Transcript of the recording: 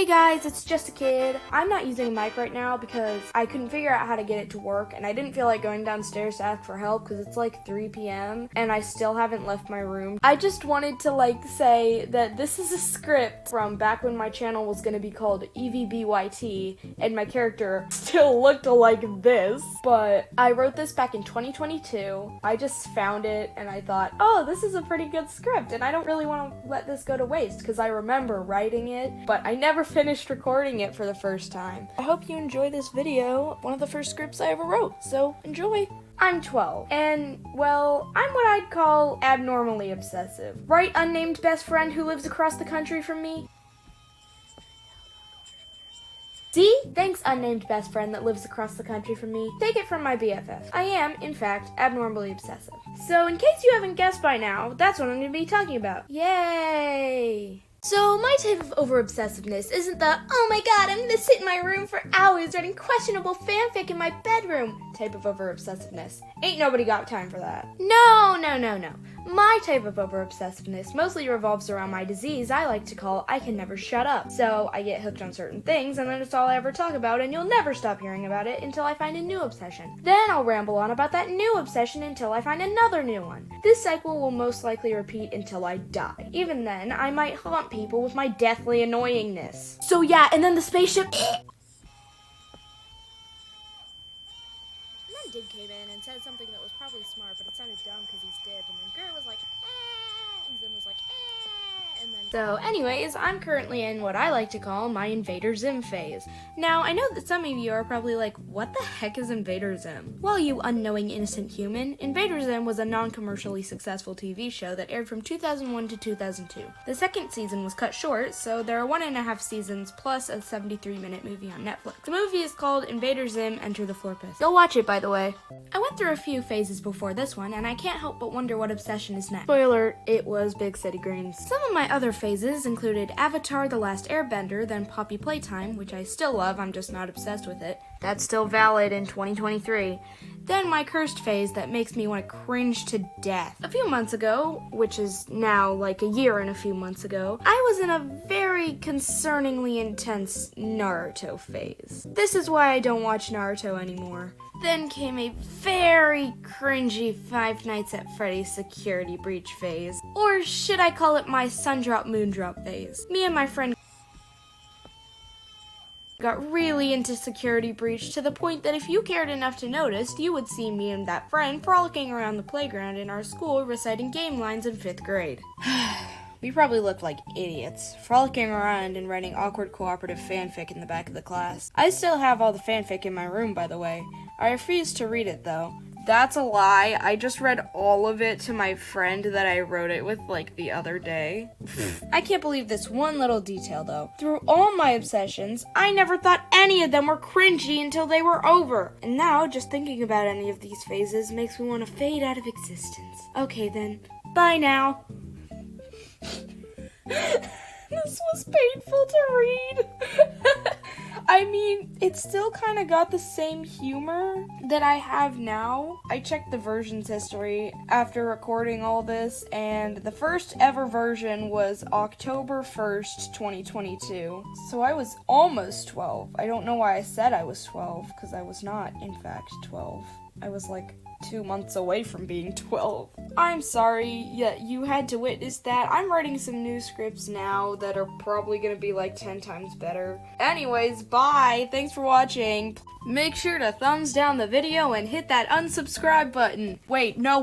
Hey guys, it's just a kid. I'm not using a mic right now because I couldn't figure out how to get it to work, and I didn't feel like going downstairs to ask for help because it's like 3 p.m. and I still haven't left my room. I just wanted to say that this is a script from back when my channel was gonna be called EVBYT and my character still looked like this, but I wrote this back in 2022. I just found it and I thought, oh, this is a pretty good script and I don't really want to let this go to waste because I remember writing it, but I never finished recording it for the first time. I hope you enjoy this video, one of the first scripts I ever wrote, so enjoy. I'm 12, and, well, I'm what I'd call abnormally obsessive. Right, unnamed best friend who lives across the country from me? See? Thanks, unnamed best friend that lives across the country from me. Take it from my BFF. I am, in fact, abnormally obsessive. So, in case you haven't guessed by now, that's what I'm going to be talking about. Yay! So, my type of over-obsessiveness isn't the, oh my god, I'm gonna sit in my room for hours writing questionable fanfic in my bedroom type of over-obsessiveness. Ain't nobody got time for that. No. My type of over-obsessiveness mostly revolves around my disease I like to call I can never shut up. So, I get hooked on certain things, and then it's all I ever talk about, and you'll never stop hearing about it until I find a new obsession. Then I'll ramble on about that new obsession until I find another new one. This cycle will most likely repeat until I die. Even then, I might haunt people with my deathly annoyingness. So yeah, and then the spaceship and then Dig came in and said something that was probably smart, but it sounded dumb because he's Dig, and then Gert was like, and Zim was like, and then... So anyways, I'm currently in what I like to call my Invader Zim phase. Now, I know that some of you are probably like, what the heck is Invader Zim? Well, you unknowing innocent human, Invader Zim was a non-commercially successful TV show that aired from 2001 to 2002. The second season was cut short, so there are 1.5 seasons plus a 73-minute movie on Netflix. The movie is called Invader Zim Enter the Florpus. Go watch it, by the way. I went through a few phases before this one, and I can't help but wonder what obsession is next. Spoiler, it was Big City Greens. Some of my other phases included Avatar: The Last Airbender, then Poppy Playtime, which I still love, I'm just not obsessed with it. That's still valid in 2023. Then my cursed phase that makes me want to cringe to death. A few months ago, which is now like a year and a few months ago, I was in a very concerningly intense Naruto phase. This is why I don't watch Naruto anymore. Then came a very cringy Five Nights at Freddy's security breach phase. Or should I call it my Sundrop Moondrop phase? Me and my friend got really into security breach to the point that if you cared enough to notice, you would see me and that friend frolicking around the playground in our school reciting game lines in 5th grade. We probably looked like idiots, frolicking around and writing awkward cooperative fanfic in the back of the class. I still have all the fanfic in my room, by the way. I refuse to read it, though. That's a lie. I just read all of it to my friend that I wrote it with, the other day. I can't believe this one little detail, though. Through all my obsessions, I never thought any of them were cringy until they were over. And now, just thinking about any of these phases makes me want to fade out of existence. Okay, then. Bye now. This was painful to read. I mean, it still kind of got the same humor that I have now. I checked the versions history after recording all this, and the first ever version was October 1st, 2022. So I was almost 12. I don't know why I said I was 12, because I was not, in fact, 12. I was 2 months away from being 12. I'm sorry that you had to witness that. I'm writing some new scripts now that are probably gonna be 10 times better. Anyways, bye! Thanks for watching. Make sure to thumbs down the video and hit that unsubscribe button. Wait, no, wait.